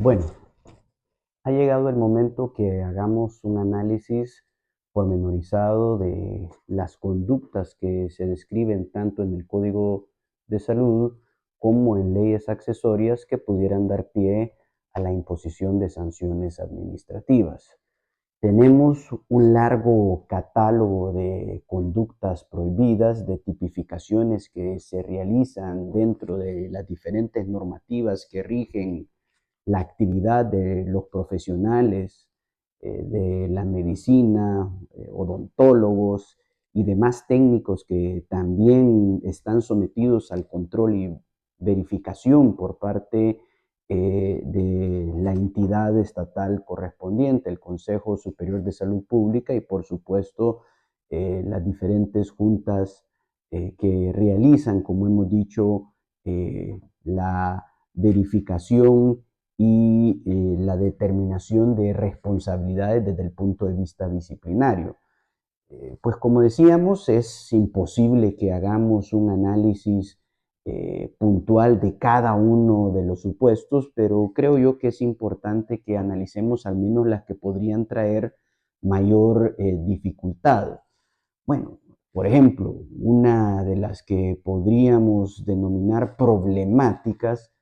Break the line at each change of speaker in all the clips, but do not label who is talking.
Bueno, ha llegado el momento que hagamos un análisis pormenorizado de las conductas que se describen tanto en el Código de Salud como en leyes accesorias que pudieran dar pie a la imposición de sanciones administrativas. Tenemos un largo catálogo de conductas prohibidas, de tipificaciones que se realizan dentro de las diferentes normativas que rigen la actividad de los profesionales de la medicina, odontólogos y demás técnicos que también están sometidos al control y verificación por parte de la entidad estatal correspondiente, el Consejo Superior de Salud Pública y por supuesto las diferentes juntas que realizan, como hemos dicho, la verificación y la determinación de responsabilidades desde el punto de vista disciplinario. Pues como decíamos, es imposible que hagamos un análisis puntual de cada uno de los supuestos, pero creo yo que es importante que analicemos al menos las que podrían traer mayor dificultad. Bueno, por ejemplo, una de las que podríamos denominar problemáticas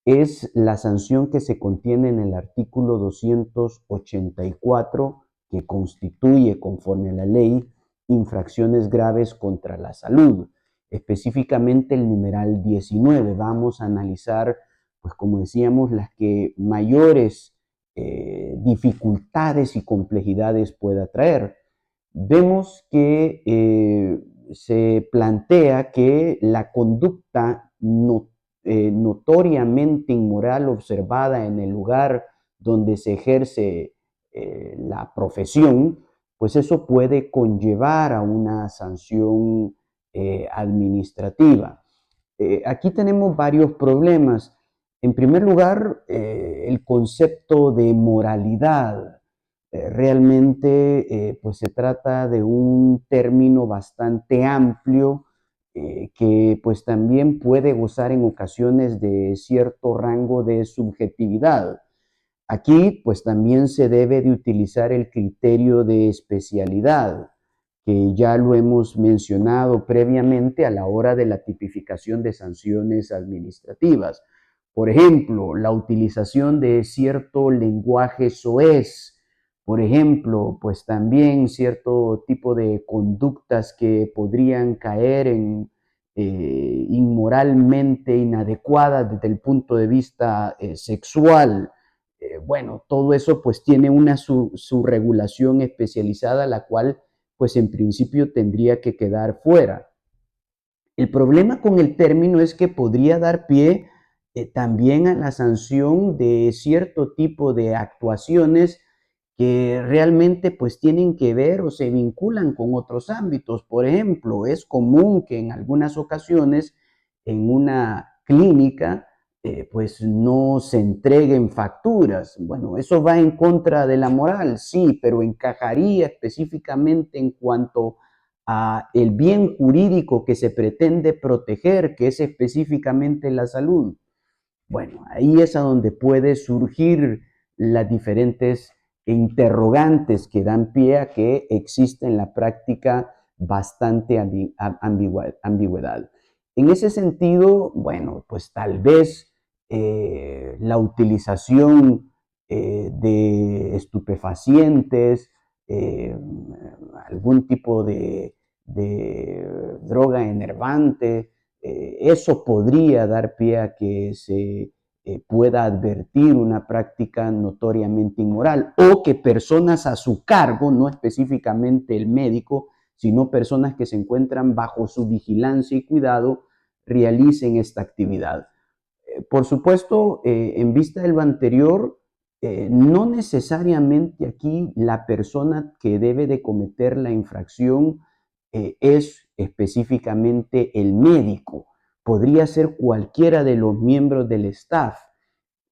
es la sanción que se contiene en el artículo 284, que constituye, conforme a la ley, infracciones graves contra la salud. Específicamente el numeral 19. Vamos a analizar, pues como decíamos, las que mayores dificultades y complejidades pueda traer. Vemos que se plantea que la conducta notoriamente inmoral observada en el lugar donde se ejerce la profesión, pues eso puede conllevar a una sanción administrativa. Aquí tenemos varios problemas. En primer lugar, el concepto de moralidad. Realmente, pues se trata de un término bastante amplio que pues también puede gozar en ocasiones de cierto rango de subjetividad. Aquí pues también se debe de utilizar el criterio de especialidad, que ya lo hemos mencionado previamente a la hora de la tipificación de sanciones administrativas. Por ejemplo, la utilización de cierto lenguaje soez, por ejemplo, pues también cierto tipo de conductas que podrían caer en inmoralmente inadecuadas desde el punto de vista sexual. Bueno, todo eso pues tiene su regulación especializada, la cual pues en principio tendría que quedar fuera. El problema con el término es que podría dar pie también a la sanción de cierto tipo de actuaciones que realmente pues tienen que ver o se vinculan con otros ámbitos. Por ejemplo, es común que en algunas ocasiones en una clínica pues no se entreguen facturas. Bueno, eso va en contra de la moral, sí, pero encajaría específicamente en cuanto a el bien jurídico que se pretende proteger, que es específicamente la salud. Bueno, ahí es a donde puede surgir las diferentes interrogantes que dan pie a que existe en la práctica bastante ambigüedad. En ese sentido, bueno, pues tal vez la utilización de estupefacientes, eh, algún tipo de droga enervante, eso podría dar pie a que se pueda advertir una práctica notoriamente inmoral o que personas a su cargo, no específicamente el médico, sino personas que se encuentran bajo su vigilancia y cuidado, realicen esta actividad. Por supuesto, en vista de lo anterior, no necesariamente aquí la persona que debe de cometer la infracción es específicamente el médico. Podría ser cualquiera de los miembros del staff.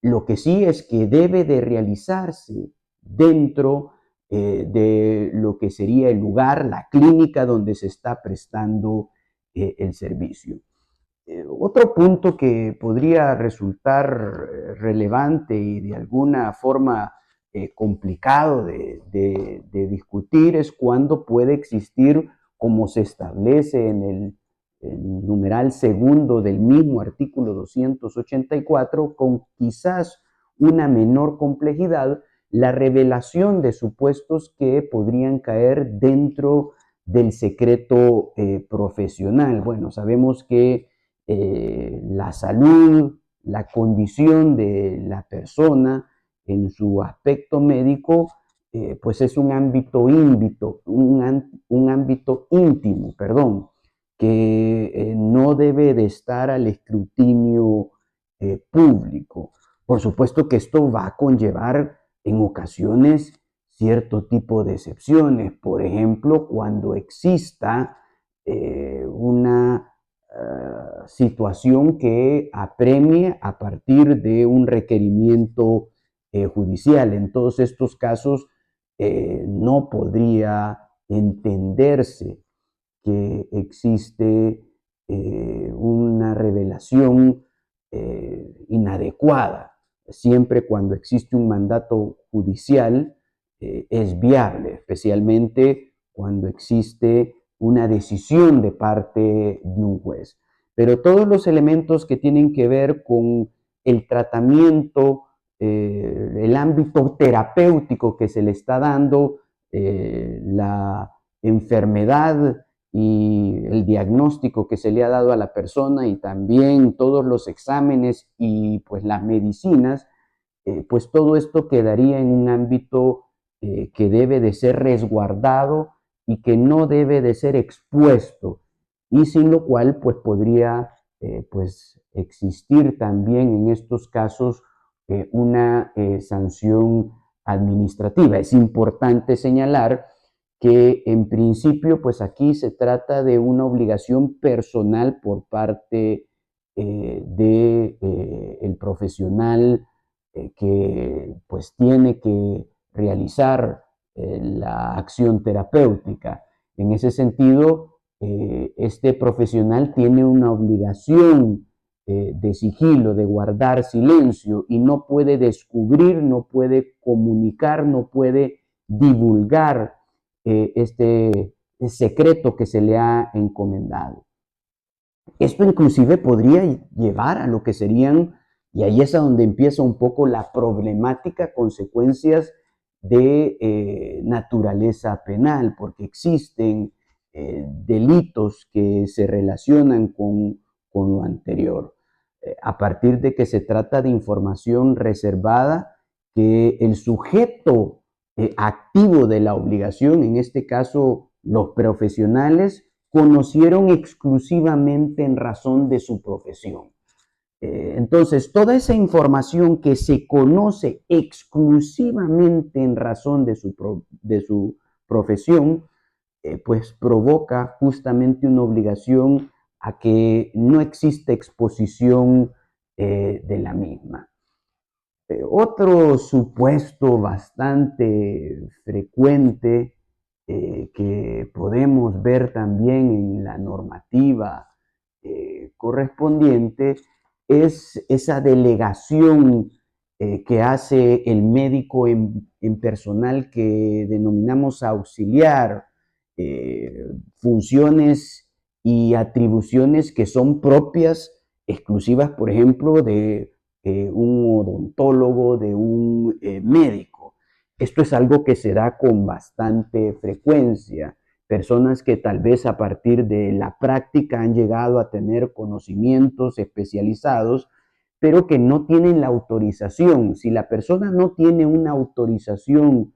Lo que sí es que debe de realizarse dentro de lo que sería el lugar, la clínica donde se está prestando el servicio. Otro punto que podría resultar relevante y de alguna forma complicado de discutir es cuando puede existir, como se establece en el numeral segundo del mismo artículo 284, con quizás una menor complejidad, la revelación de supuestos que podrían caer dentro del secreto profesional. Bueno, sabemos que la salud, la condición de la persona en su aspecto médico, pues es un ámbito un ámbito íntimo, perdón, que no debe de estar al escrutinio público. Por supuesto que esto va a conllevar en ocasiones cierto tipo de excepciones, por ejemplo, cuando exista una situación que apremie a partir de un requerimiento judicial. En todos estos casos no podría entenderse que existe una revelación inadecuada. Siempre cuando existe un mandato judicial es viable, especialmente cuando existe una decisión de parte de un juez. Pero todos los elementos que tienen que ver con el tratamiento, el ámbito terapéutico que se le está dando, la enfermedad y el diagnóstico que se le ha dado a la persona y también todos los exámenes y pues las medicinas, pues todo esto quedaría en un ámbito que debe de ser resguardado y que no debe de ser expuesto, y sin lo cual pues podría pues existir también en estos casos una sanción administrativa. Es importante señalar que en principio pues aquí se trata de una obligación personal por parte de el profesional que pues tiene que realizar la acción terapéutica. En ese sentido, este profesional tiene una obligación de sigilo, de guardar silencio, y no puede descubrir, no puede comunicar, no puede divulgar este secreto que se le ha encomendado. Esto inclusive podría llevar a lo que serían, y ahí es a donde empieza un poco la problemática, consecuencias de naturaleza penal, porque existen delitos que se relacionan con lo anterior. A partir de que se trata de información reservada, que el sujeto activo de la obligación, en este caso los profesionales, conocieron exclusivamente en razón de su profesión. Entonces, toda esa información que se conoce exclusivamente en razón de su profesión, pues provoca justamente una obligación a que no existe exposición de la misma. Otro supuesto bastante frecuente que podemos ver también en la normativa correspondiente es esa delegación que hace el médico en personal que denominamos auxiliar, funciones y atribuciones que son propias, exclusivas, por ejemplo, de un odontólogo, de un médico. Esto es algo que se da con bastante frecuencia. Personas que tal vez a partir de la práctica han llegado a tener conocimientos especializados, pero que no tienen la autorización. Si la persona no tiene una autorización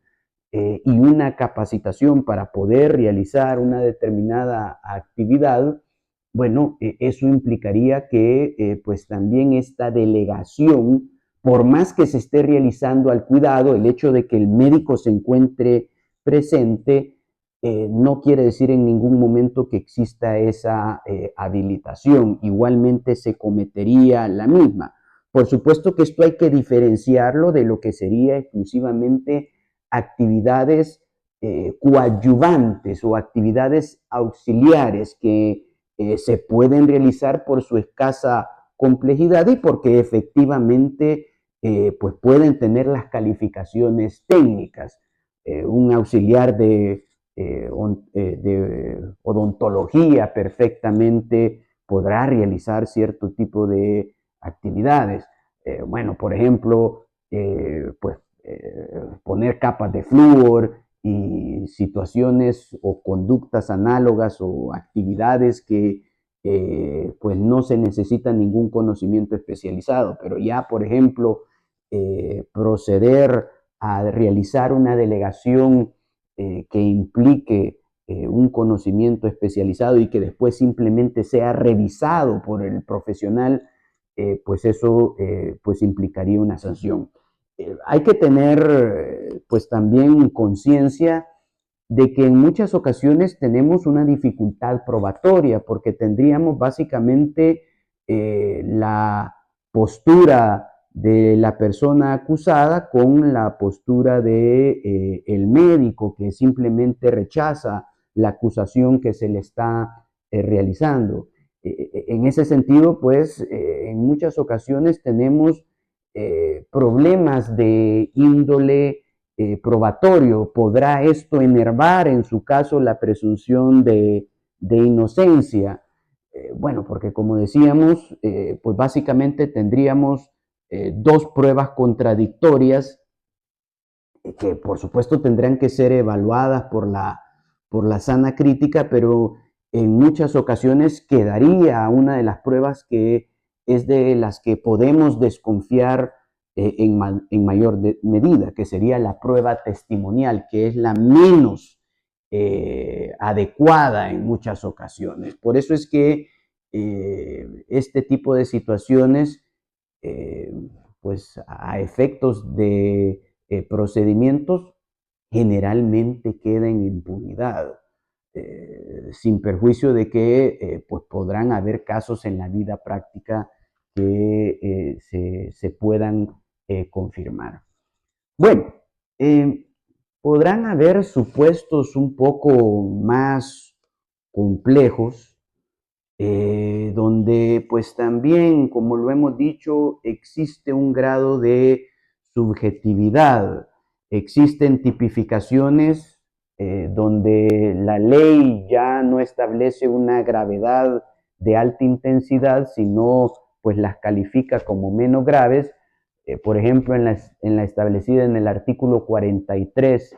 y una capacitación para poder realizar una determinada actividad, bueno, eso implicaría que pues también esta delegación, por más que se esté realizando al cuidado, el hecho de que el médico se encuentre presente, no quiere decir en ningún momento que exista esa habilitación. Igualmente se cometería la misma. Por supuesto que esto hay que diferenciarlo de lo que sería exclusivamente actividades coadyuvantes o actividades auxiliares que se pueden realizar por su escasa complejidad y porque efectivamente pues pueden tener las calificaciones técnicas. Un auxiliar de odontología perfectamente podrá realizar cierto tipo de actividades. Bueno, por ejemplo, pues poner capas de flúor y situaciones o conductas análogas o actividades que pues no se necesita ningún conocimiento especializado, pero ya, por ejemplo, proceder a realizar una delegación que implique un conocimiento especializado y que después simplemente sea revisado por el profesional, pues eso pues implicaría una sanción. Hay que tener pues también conciencia de que en muchas ocasiones tenemos una dificultad probatoria porque tendríamos básicamente la postura de la persona acusada con la postura de el médico que simplemente rechaza la acusación que se le está realizando. En ese sentido, pues, en muchas ocasiones tenemos problemas de índole probatorio. ¿Podrá esto enervar en su caso la presunción de inocencia? Bueno, porque como decíamos, pues básicamente tendríamos dos pruebas contradictorias que por supuesto tendrán que ser evaluadas por la sana crítica, pero en muchas ocasiones quedaría una de las pruebas que es de las que podemos desconfiar en mayor medida, que sería la prueba testimonial, que es la menos adecuada en muchas ocasiones. Por eso es que este tipo de situaciones, eh, pues a efectos de procedimientos, generalmente queda en impunidad, sin perjuicio de que pues podrán haber casos en la vida práctica que se puedan confirmar. Bueno, eh, podrán haber supuestos un poco más complejos, donde pues también, como lo hemos dicho, existe un grado de subjetividad, existen tipificaciones donde la ley ya no establece una gravedad de alta intensidad, sino pues las califica como menos graves. Por ejemplo, en la establecida en el artículo 43,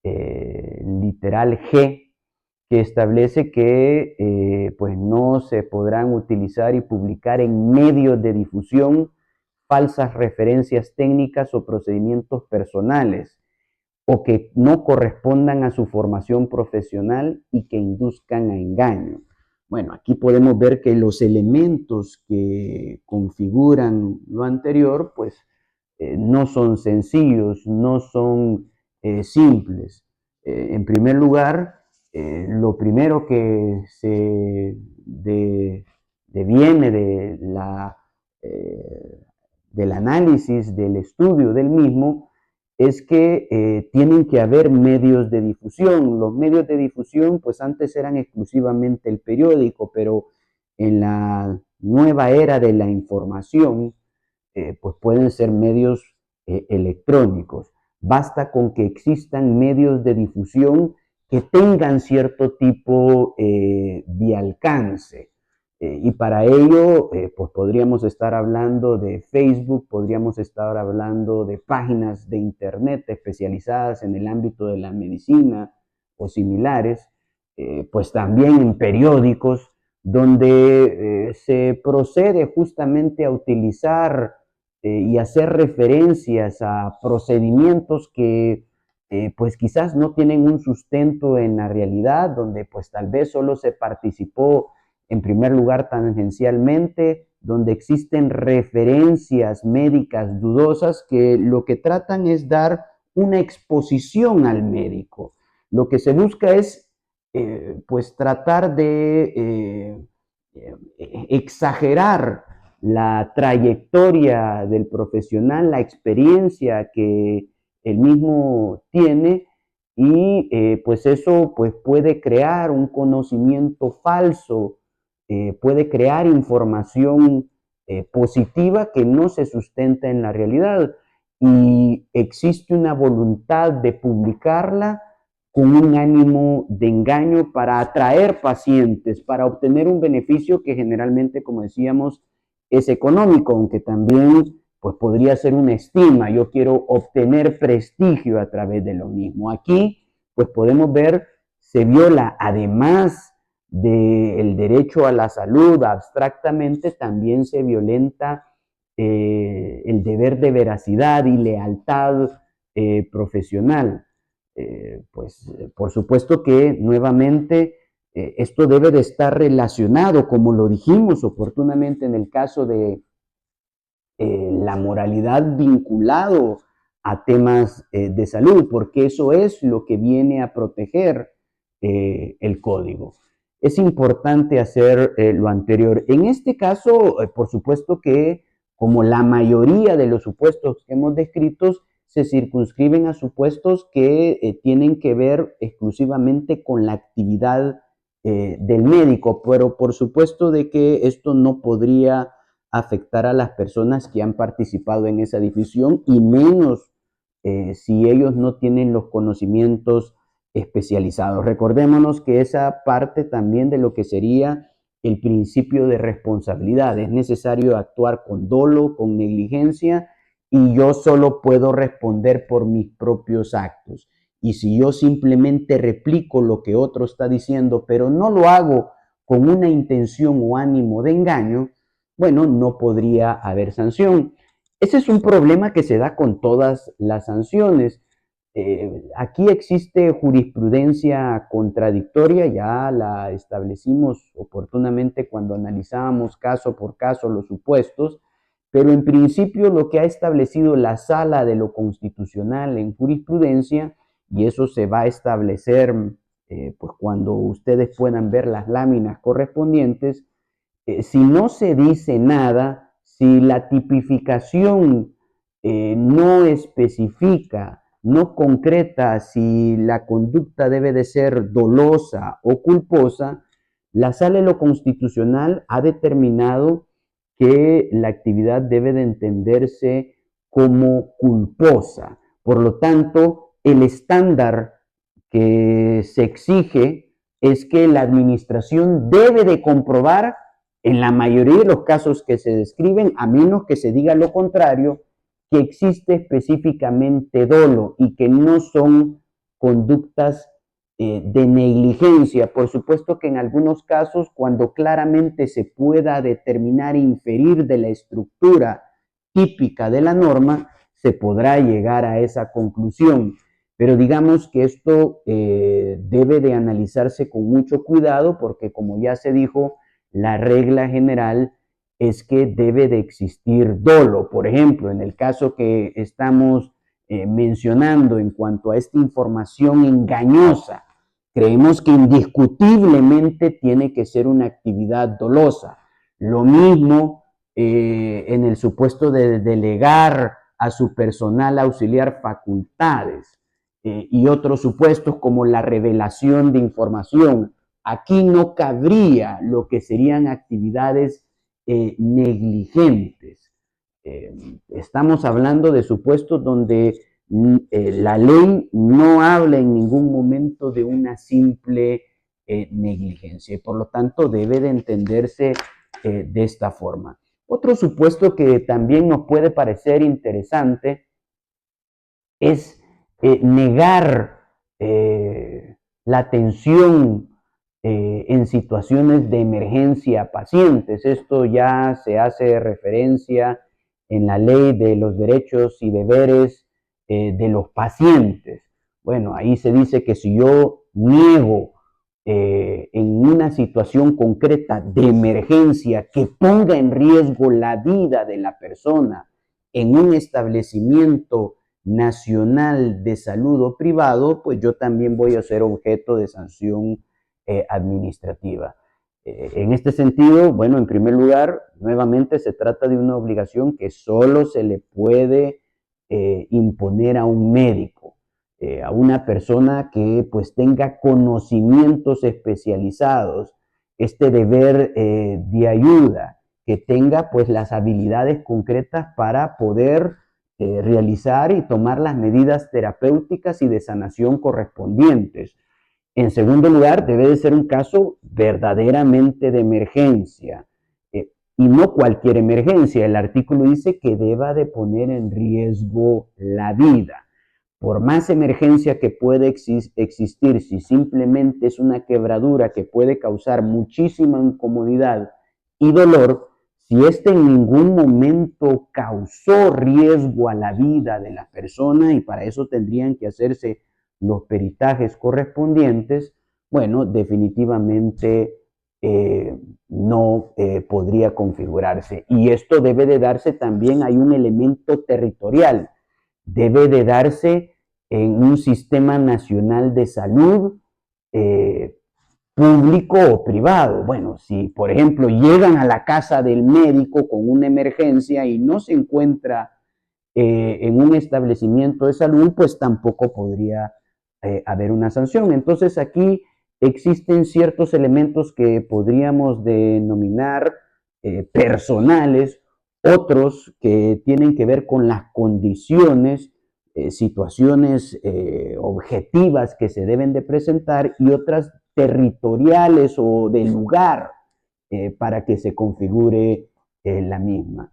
literal G, que establece que pues no se podrán utilizar y publicar en medios de difusión falsas referencias técnicas o procedimientos personales o que no correspondan a su formación profesional y que induzcan a engaño. Bueno, aquí podemos ver que los elementos que configuran lo anterior, pues no son sencillos, no son simples. En primer lugar, lo primero que se deviene del análisis, del estudio del mismo, es que tienen que haber medios de difusión. Los medios de difusión, pues antes eran exclusivamente el periódico, pero en la nueva era de la información, pues pueden ser medios electrónicos. Basta con que existan medios de difusión que tengan cierto tipo de alcance. Y para ello, pues podríamos estar hablando de Facebook, podríamos estar hablando de páginas de Internet especializadas en el ámbito de la medicina o similares, pues también en periódicos, donde se procede justamente a utilizar y hacer referencias a procedimientos que pues quizás no tienen un sustento en la realidad, donde pues tal vez solo se participó en primer lugar tangencialmente, donde existen referencias médicas dudosas que lo que tratan es dar una exposición al médico. Lo que se busca es pues tratar de exagerar la trayectoria del profesional, la experiencia que el mismo tiene y pues eso pues puede crear un conocimiento falso puede crear información positiva que no se sustenta en la realidad y existe una voluntad de publicarla con un ánimo de engaño para atraer pacientes, para obtener un beneficio que generalmente, como decíamos, es económico, aunque también pues podría ser una estima. Yo quiero obtener prestigio a través de lo mismo. Aquí pues podemos ver, se viola además del derecho a la salud abstractamente, también se violenta el deber de veracidad y lealtad profesional. Pues por supuesto que nuevamente esto debe de estar relacionado, como lo dijimos oportunamente en el caso de la moralidad vinculado a temas de salud, porque eso es lo que viene a proteger el código. Es importante hacer lo anterior. En este caso, por supuesto que como la mayoría de los supuestos que hemos descrito, se circunscriben a supuestos que tienen que ver exclusivamente con la actividad del médico, pero por supuesto de que esto no podría afectar a las personas que han participado en esa difusión y menos si ellos no tienen los conocimientos especializados. Recordémonos que esa parte también de lo que sería el principio de responsabilidad. Es necesario actuar con dolo, con negligencia, y yo solo puedo responder por mis propios actos. Y si yo simplemente replico lo que otro está diciendo, pero no lo hago con una intención o ánimo de engaño, bueno, no podría haber sanción. Ese es un problema que se da con todas las sanciones. Aquí existe jurisprudencia contradictoria, ya la establecimos oportunamente cuando analizábamos caso por caso los supuestos, pero en principio lo que ha establecido la Sala de lo Constitucional en jurisprudencia, y eso se va a establecer pues cuando ustedes puedan ver las láminas correspondientes, si no se dice nada, si la tipificación no especifica, no concreta si la conducta debe de ser dolosa o culposa, la Sala de lo Constitucional ha determinado que la actividad debe de entenderse como culposa. Por lo tanto, el estándar que se exige es que la administración debe de comprobar en la mayoría de los casos que se describen, a menos que se diga lo contrario, que existe específicamente dolo y que no son conductas de negligencia. Por supuesto que en algunos casos, cuando claramente se pueda determinar, inferir de la estructura típica de la norma, se podrá llegar a esa conclusión. Pero digamos que esto debe de analizarse con mucho cuidado porque, como ya se dijo, la regla general es que debe de existir dolo. Por ejemplo, en el caso que estamos mencionando en cuanto a esta información engañosa, creemos que indiscutiblemente tiene que ser una actividad dolosa. Lo mismo en el supuesto de delegar a su personal auxiliar facultades y otros supuestos como la revelación de información. Aquí no cabría lo que serían actividades negligentes. Estamos hablando de supuestos donde la ley no habla en ningún momento de una simple negligencia y por lo tanto debe de entenderse de esta forma. Otro supuesto que también nos puede parecer interesante es negar la atención en situaciones de emergencia a pacientes. Esto ya se hace referencia en la ley de los derechos y deberes de los pacientes. Bueno, ahí se dice que si yo niego en una situación concreta de emergencia que ponga en riesgo la vida de la persona en un establecimiento nacional de salud o privado, pues yo también voy a ser objeto de sanción administrativa. En este sentido, bueno, en primer lugar, nuevamente se trata de una obligación que solo se le puede imponer a un médico, a una persona que pues tenga conocimientos especializados este deber de ayuda, que tenga pues las habilidades concretas para poder realizar y tomar las medidas terapéuticas y de sanación correspondientes. En segundo lugar, debe de ser un caso verdaderamente de emergencia, y no cualquier emergencia. El artículo dice que deba de poner en riesgo la vida. Por más emergencia que puede existir, si simplemente es una quebradura que puede causar muchísima incomodidad y dolor, si este en ningún momento causó riesgo a la vida de la persona, y para eso tendrían que hacerse los peritajes correspondientes, bueno, definitivamente no podría configurarse. Y esto debe de darse también, hay un elemento territorial, debe de darse en un sistema nacional de salud público o privado. Bueno, si por ejemplo llegan a la casa del médico con una emergencia y no se encuentra en un establecimiento de salud, pues tampoco podría haber una sanción. Entonces aquí existen ciertos elementos que podríamos denominar personales, otros que tienen que ver con las condiciones, situaciones objetivas que se deben de presentar, y otras territoriales o de lugar para que se configure la misma.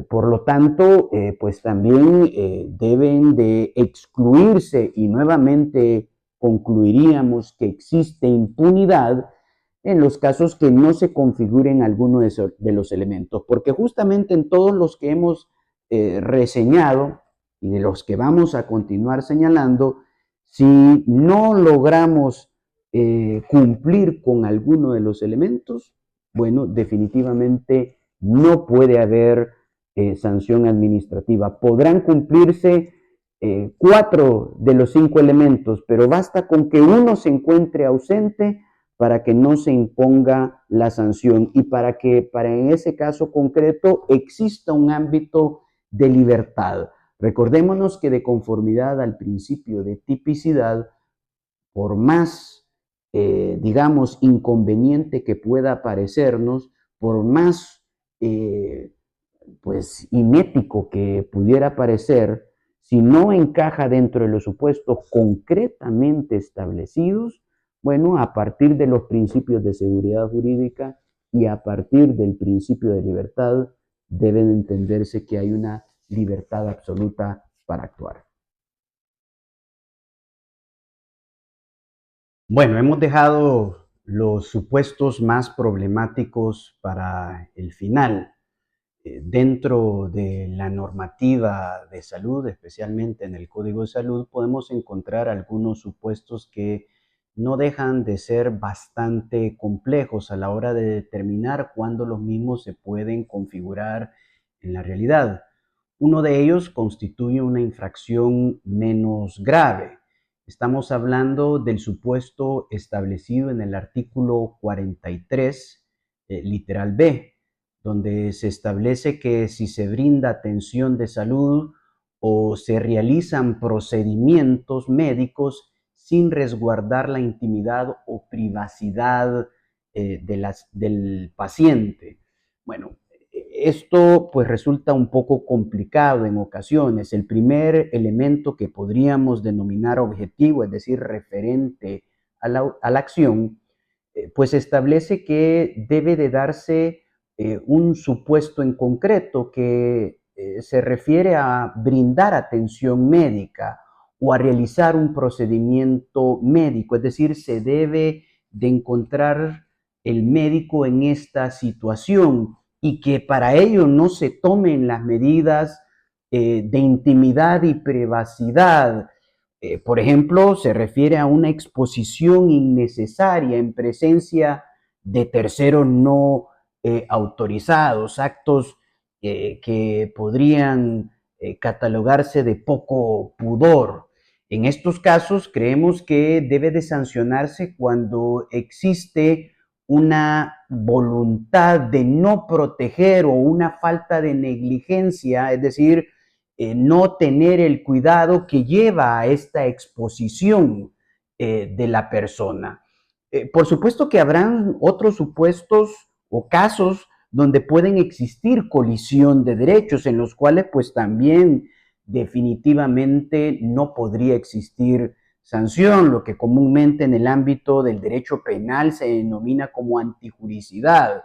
Por lo tanto, pues también deben de excluirse, y nuevamente concluiríamos que existe impunidad en los casos que no se configuren alguno de los elementos, porque justamente en todos los que hemos reseñado y de los que vamos a continuar señalando, si no logramos cumplir con alguno de los elementos, bueno, definitivamente no puede haber sanción administrativa. Podrán cumplirse 4 de los 5 elementos, pero basta con que uno se encuentre ausente para que no se imponga la sanción, y para que en ese caso concreto exista un ámbito de libertad. Recordémonos que de conformidad al principio de tipicidad, por más, digamos, inconveniente que pueda parecernos, por más, pues, inético que pudiera parecer, si no encaja dentro de los supuestos concretamente establecidos, bueno, a partir de los principios de seguridad jurídica y a partir del principio de libertad, deben entenderse que hay una libertad absoluta para actuar. Bueno, hemos dejado los supuestos más problemáticos para el final. Dentro de la normativa de salud, especialmente en el Código de Salud, podemos encontrar algunos supuestos que no dejan de ser bastante complejos a la hora de determinar cuándo los mismos se pueden configurar en la realidad. Uno de ellos constituye una infracción menos grave. Estamos hablando del supuesto establecido en el artículo 43, literal B, donde se establece que si se brinda atención de salud o se realizan procedimientos médicos sin resguardar la intimidad o privacidad del paciente. Bueno, esto pues resulta un poco complicado en ocasiones. El primer elemento que podríamos denominar objetivo, es decir, referente a la acción, pues establece que debe de darse un supuesto en concreto que se refiere a brindar atención médica o a realizar un procedimiento médico, es decir, se debe de encontrar el médico en esta situación, y que para ello no se tomen las medidas de intimidad y privacidad. Por ejemplo, se refiere a una exposición innecesaria en presencia de terceros no autorizados, actos que podrían catalogarse de poco pudor. En estos casos creemos que debe de sancionarse cuando existe una voluntad de no proteger o una falta de negligencia, es decir, no tener el cuidado que lleva a esta exposición de la persona. Por supuesto que habrán otros supuestos o casos donde pueden existir colisión de derechos, en los cuales pues también definitivamente no podría existir sanción, lo que comúnmente en el ámbito del derecho penal se denomina como antijuricidad,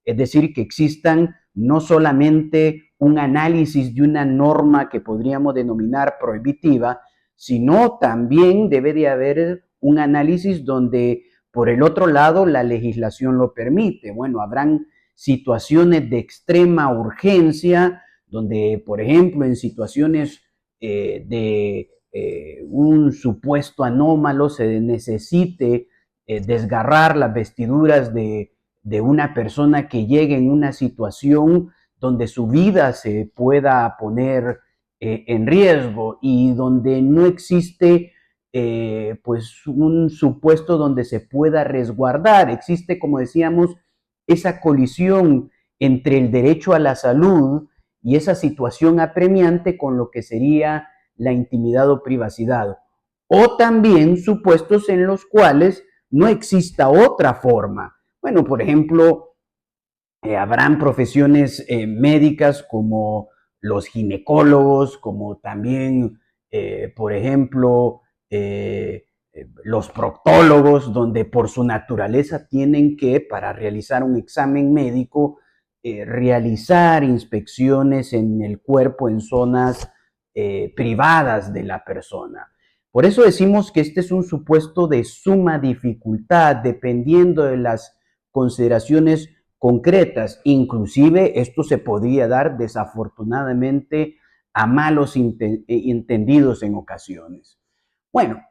es decir, que existan no solamente un análisis de una norma que podríamos denominar prohibitiva, sino también debe de haber un análisis donde por el otro lado la legislación lo permite. Bueno, habrán situaciones de extrema urgencia donde, por ejemplo, en situaciones de un supuesto anómalo se necesite desgarrar las vestiduras de una persona que llegue en una situación donde su vida se pueda poner en riesgo y donde no existe pues un supuesto donde se pueda resguardar. Existe, como decíamos, esa colisión entre el derecho a la salud y esa situación apremiante con lo que sería la intimidad o privacidad. O también supuestos en los cuales no exista otra forma. Bueno, por ejemplo, habrán profesiones médicas como los ginecólogos, como también, por ejemplo, los proctólogos, donde por su naturaleza tienen que, para realizar un examen médico, realizar inspecciones en el cuerpo en zonas privadas de la persona. Por eso decimos que este es un supuesto de suma dificultad, dependiendo de las consideraciones concretas. Inclusive esto se podría dar desafortunadamente a malos entendidos en ocasiones. Bueno,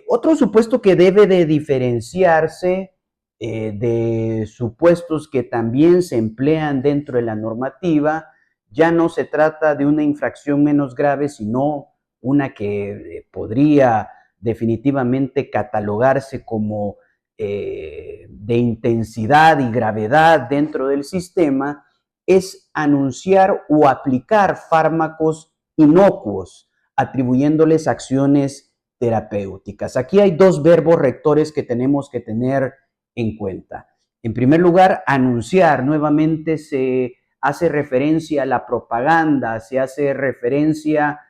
otro supuesto que debe de diferenciarse de supuestos que también se emplean dentro de la normativa, ya no se trata de una infracción menos grave, sino una que podría definitivamente catalogarse como de intensidad y gravedad dentro del sistema, es anunciar o aplicar fármacos inocuos, atribuyéndoles acciones terapéuticas. Aquí hay dos verbos rectores que tenemos que tener en cuenta. En primer lugar, anunciar. Nuevamente se hace referencia a la propaganda, se hace referencia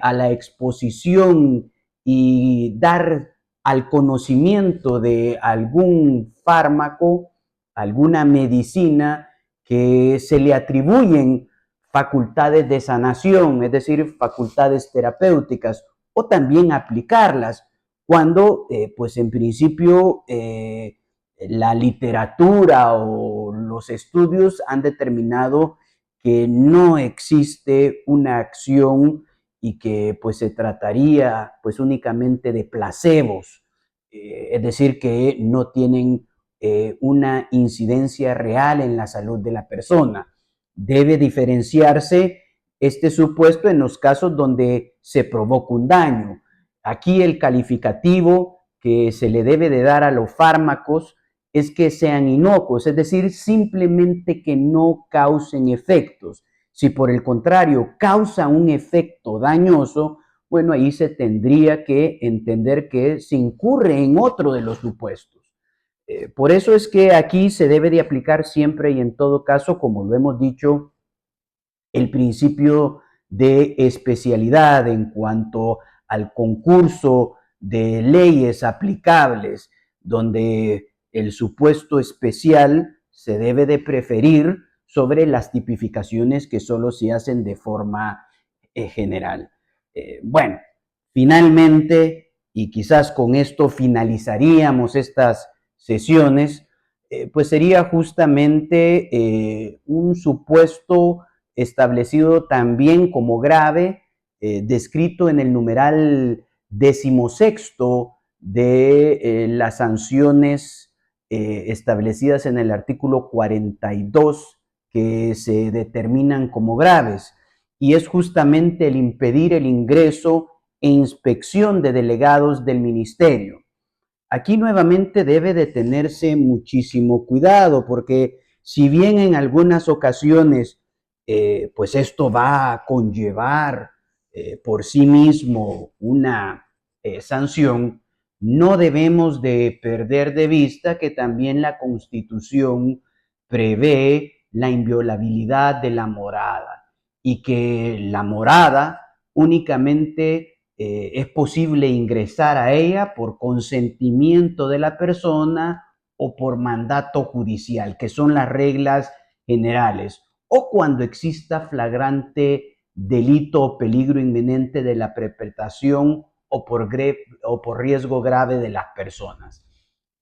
a la exposición y dar al conocimiento de algún fármaco, alguna medicina que se le atribuyen facultades de sanación, es decir, facultades terapéuticas, o también aplicarlas cuando, pues en principio, la literatura o los estudios han determinado que no existe una acción y que pues se trataría pues únicamente de placebos, es decir, que no tienen una incidencia real en la salud de la persona. Debe diferenciarse este supuesto en los casos donde se provoca un daño. Aquí el calificativo que se le debe de dar a los fármacos es que sean inocuos, es decir, simplemente que no causen efectos. Si por el contrario causa un efecto dañoso, bueno, ahí se tendría que entender que se incurre en otro de los supuestos. Por eso es que aquí se debe de aplicar siempre y en todo caso, como lo hemos dicho, el principio de especialidad en cuanto al concurso de leyes aplicables, donde el supuesto especial se debe de preferir sobre las tipificaciones que solo se hacen de forma general. Bueno, finalmente, y quizás con esto finalizaríamos estas sesiones, pues sería justamente un supuesto establecido también como grave, descrito en el numeral 16 de las sanciones establecidas en el artículo 42 que se determinan como graves, y es justamente el impedir el ingreso e inspección de delegados del ministerio. Aquí nuevamente debe de tenerse muchísimo cuidado porque si bien en algunas ocasiones pues esto va a conllevar por sí mismo una sanción, no debemos de perder de vista que también la Constitución prevé la inviolabilidad de la morada y que la morada únicamente es posible ingresar a ella por consentimiento de la persona o por mandato judicial, que son las reglas generales, o cuando exista flagrante delito o peligro inminente de la perpetración o por riesgo grave de las personas.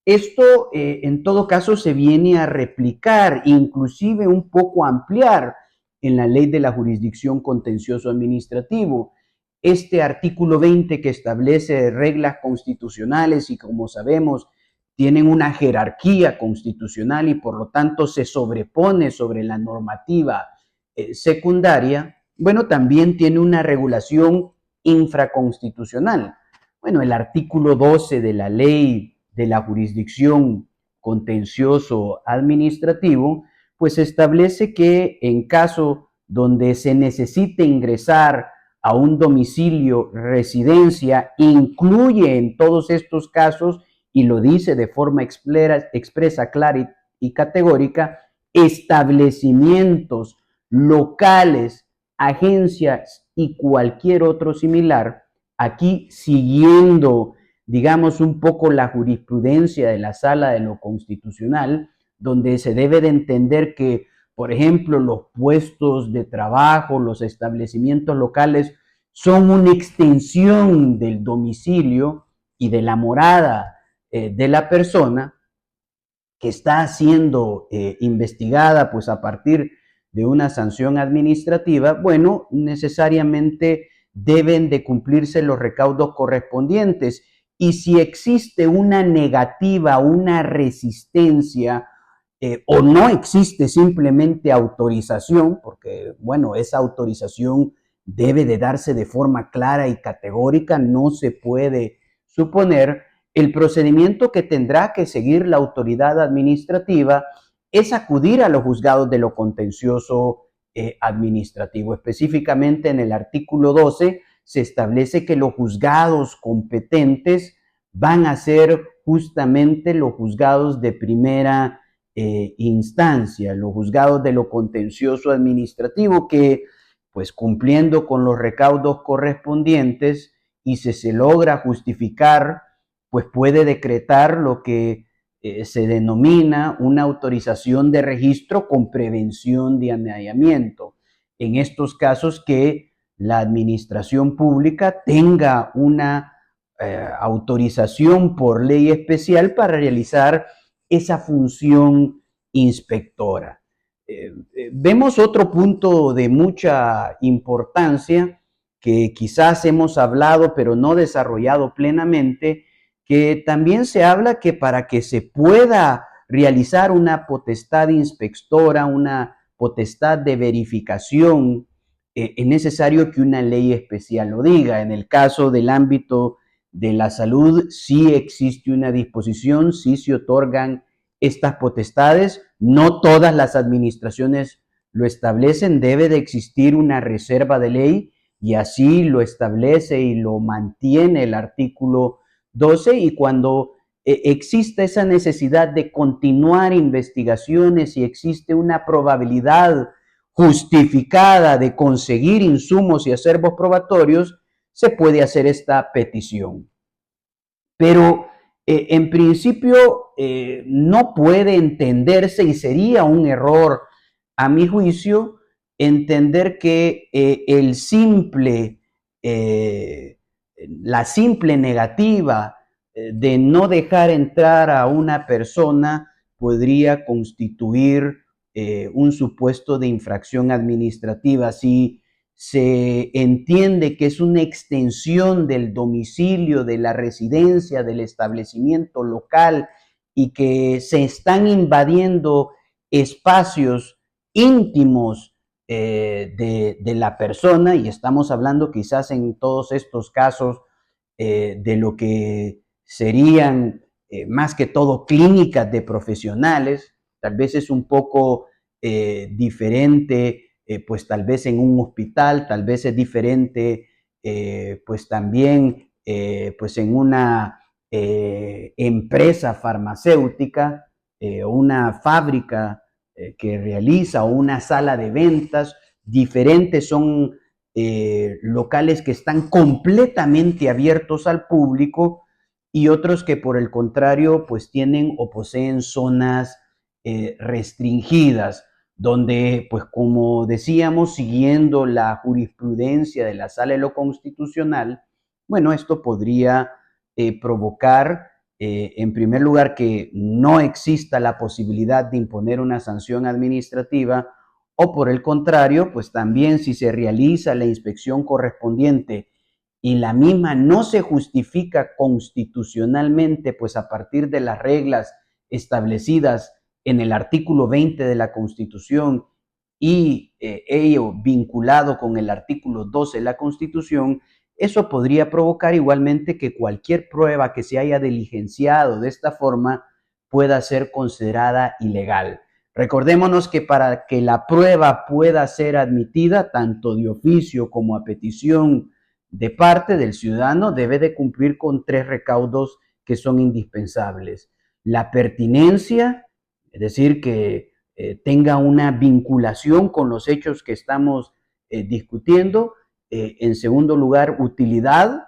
Esto, en todo caso, se viene a replicar, inclusive un poco ampliar en la ley de la jurisdicción contencioso administrativo. Este artículo 20 que establece reglas constitucionales y, como sabemos, tienen una jerarquía constitucional y por lo tanto se sobrepone sobre la normativa secundaria, bueno, también tiene una regulación infraconstitucional. Bueno, el artículo 12 de la ley de la jurisdicción contencioso administrativo, pues establece que en caso donde se necesite ingresar a un domicilio, residencia, incluye en todos estos casos, y lo dice de forma expresa, clara y categórica, establecimientos locales, agencias y cualquier otro similar, aquí siguiendo, digamos, un poco la jurisprudencia de la Sala de lo Constitucional, donde se debe de entender que, por ejemplo, los puestos de trabajo, los establecimientos locales son una extensión del domicilio y de la morada de la persona que está siendo investigada pues a partir de una sanción administrativa, bueno, necesariamente deben de cumplirse los recaudos correspondientes. Y si existe una negativa, una resistencia, o no existe simplemente autorización, porque, bueno, esa autorización debe de darse de forma clara y categórica, no se puede suponer, el procedimiento que tendrá que seguir la autoridad administrativa es acudir a los juzgados de lo contencioso administrativo. Específicamente en el artículo 12 se establece que los juzgados competentes van a ser justamente los juzgados de primera instancia, los juzgados de lo contencioso administrativo que, pues cumpliendo con los recaudos correspondientes y si se logra justificar, pues puede decretar lo que se denomina una autorización de registro con prevención de anallamiento. En estos casos que la administración pública tenga una autorización por ley especial para realizar esa función inspectora. Vemos otro punto de mucha importancia que quizás hemos hablado pero no desarrollado plenamente, que también se habla que para que se pueda realizar una potestad inspectora, una potestad de verificación, es necesario que una ley especial lo diga. En el caso del ámbito de la salud, sí existe una disposición, sí se otorgan estas potestades. No todas las administraciones lo establecen, debe de existir una reserva de ley y así lo establece y lo mantiene el artículo 12, y cuando existe esa necesidad de continuar investigaciones y existe una probabilidad justificada de conseguir insumos y acervos probatorios, se puede hacer esta petición. Pero en principio no puede entenderse y sería un error, a mi juicio, entender que eh, la simple negativa de no dejar entrar a una persona podría constituir un supuesto de infracción administrativa. Si se entiende que es una extensión del domicilio, de la residencia, del establecimiento local y que se están invadiendo espacios íntimos de la persona, y estamos hablando quizás en todos estos casos de lo que serían más que todo clínicas de profesionales, tal vez es un poco diferente, pues tal vez en un hospital, tal vez es diferente, pues también pues en una empresa farmacéutica, una fábrica que realiza, o una sala de ventas. Diferentes son locales que están completamente abiertos al público, y otros que por el contrario pues tienen o poseen zonas restringidas, donde pues como decíamos, siguiendo la jurisprudencia de la Sala de lo Constitucional, bueno, esto podría provocar, en primer lugar, que no exista la posibilidad de imponer una sanción administrativa, o por el contrario, pues también si se realiza la inspección correspondiente y la misma no se justifica constitucionalmente, pues a partir de las reglas establecidas en el artículo 20 de la Constitución y ello vinculado con el artículo 12 de la Constitución, eso podría provocar igualmente que cualquier prueba que se haya diligenciado de esta forma pueda ser considerada ilegal. Recordémonos que para que la prueba pueda ser admitida, tanto de oficio como a petición de parte del ciudadano, debe de cumplir con 3 recaudos que son indispensables: la pertinencia, es decir, que tenga una vinculación con los hechos que estamos discutiendo; en segundo lugar, utilidad,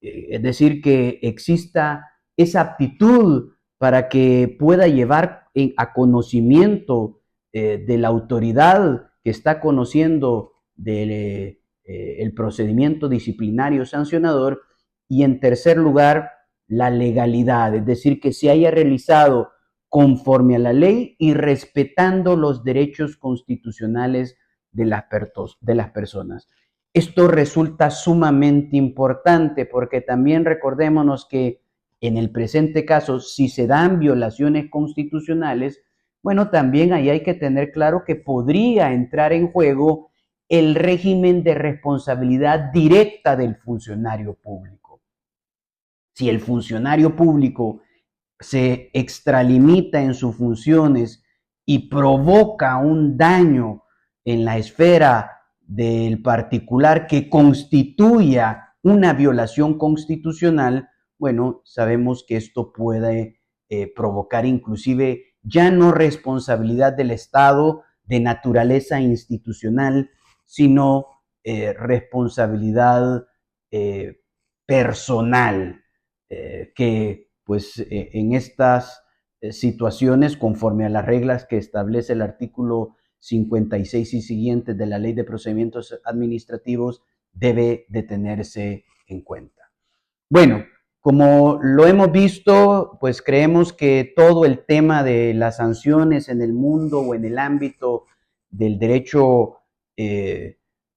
es decir, que exista esa aptitud para que pueda llevar a conocimiento de la autoridad que está conociendo del el procedimiento disciplinario sancionador; y en tercer lugar, la legalidad, es decir, que se haya realizado conforme a la ley y respetando los derechos constitucionales de las personas. Esto resulta sumamente importante porque también recordémonos que en el presente caso, si se dan violaciones constitucionales, bueno, también ahí hay que tener claro que podría entrar en juego el régimen de responsabilidad directa del funcionario público. Si el funcionario público se extralimita en sus funciones y provoca un daño en la esfera del particular que constituya una violación constitucional, bueno, sabemos que esto puede provocar inclusive ya no responsabilidad del Estado de naturaleza institucional, sino responsabilidad eh, personal, que pues en estas situaciones, conforme a las reglas que establece el artículo 56 y siguientes de la Ley de Procedimientos Administrativos, debe de tenerse en cuenta. Bueno, como lo hemos visto, pues creemos que todo el tema de las sanciones en el mundo o en el ámbito del derecho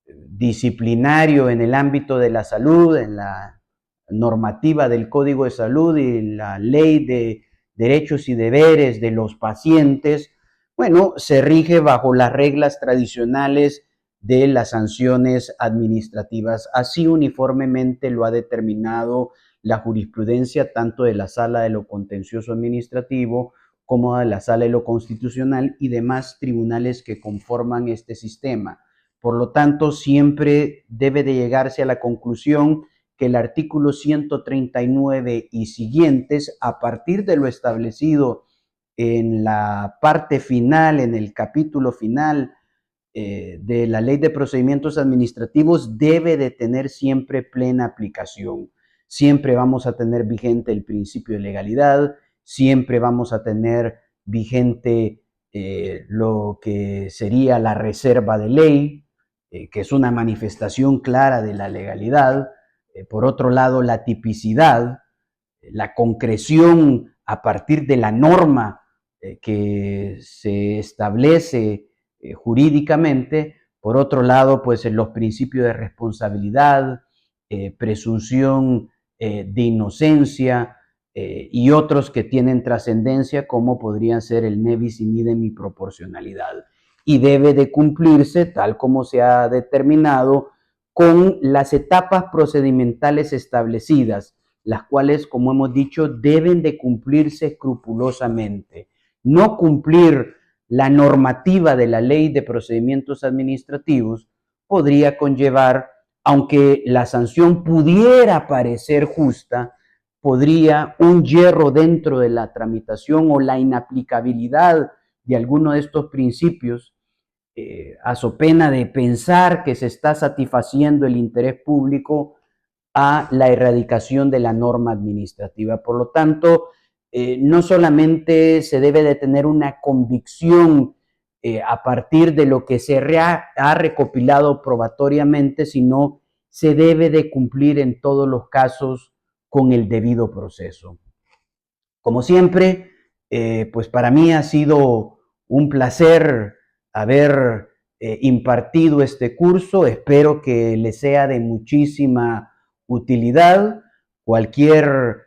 disciplinario, en el ámbito de la salud, en la normativa del Código de Salud y la Ley de Derechos y Deberes de los pacientes, bueno, se rige bajo las reglas tradicionales de las sanciones administrativas. Así uniformemente lo ha determinado la jurisprudencia tanto de la Sala de lo Contencioso Administrativo como de la Sala de lo Constitucional y demás tribunales que conforman este sistema. Por lo tanto, siempre debe de llegarse a la conclusión que el artículo 139 y siguientes, a partir de lo establecido en la parte final, en el capítulo final de la Ley de Procedimientos Administrativos, debe de tener siempre plena aplicación. Siempre vamos a tener vigente el principio de legalidad, siempre vamos a tener vigente lo que sería la reserva de ley, que es una manifestación clara de la legalidad. Por otro lado, la tipicidad, la concreción a partir de la norma que se establece jurídicamente. Por otro lado, pues en los principios de responsabilidad, presunción de inocencia y otros que tienen trascendencia, como podrían ser el ne bis in idem y proporcionalidad. Y debe de cumplirse, tal como se ha determinado, con las etapas procedimentales establecidas, las cuales, como hemos dicho, deben de cumplirse escrupulosamente. No cumplir la normativa de la Ley de Procedimientos Administrativos podría conllevar, aunque la sanción pudiera parecer justa, podría un hierro dentro de la tramitación o la inaplicabilidad de alguno de estos principios, a so pena de pensar que se está satisfaciendo el interés público, a la erradicación de la norma administrativa. Por lo tanto, no solamente se debe de tener una convicción a partir de lo que se ha recopilado probatoriamente, sino se debe de cumplir en todos los casos con el debido proceso. Como siempre, pues para mí ha sido un placer haber impartido este curso. Espero que les sea de muchísima utilidad. Cualquier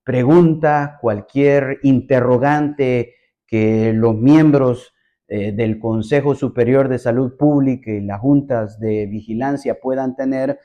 pregunta, cualquier interrogante que los miembros del Consejo Superior de Salud Pública y las juntas de vigilancia puedan tener,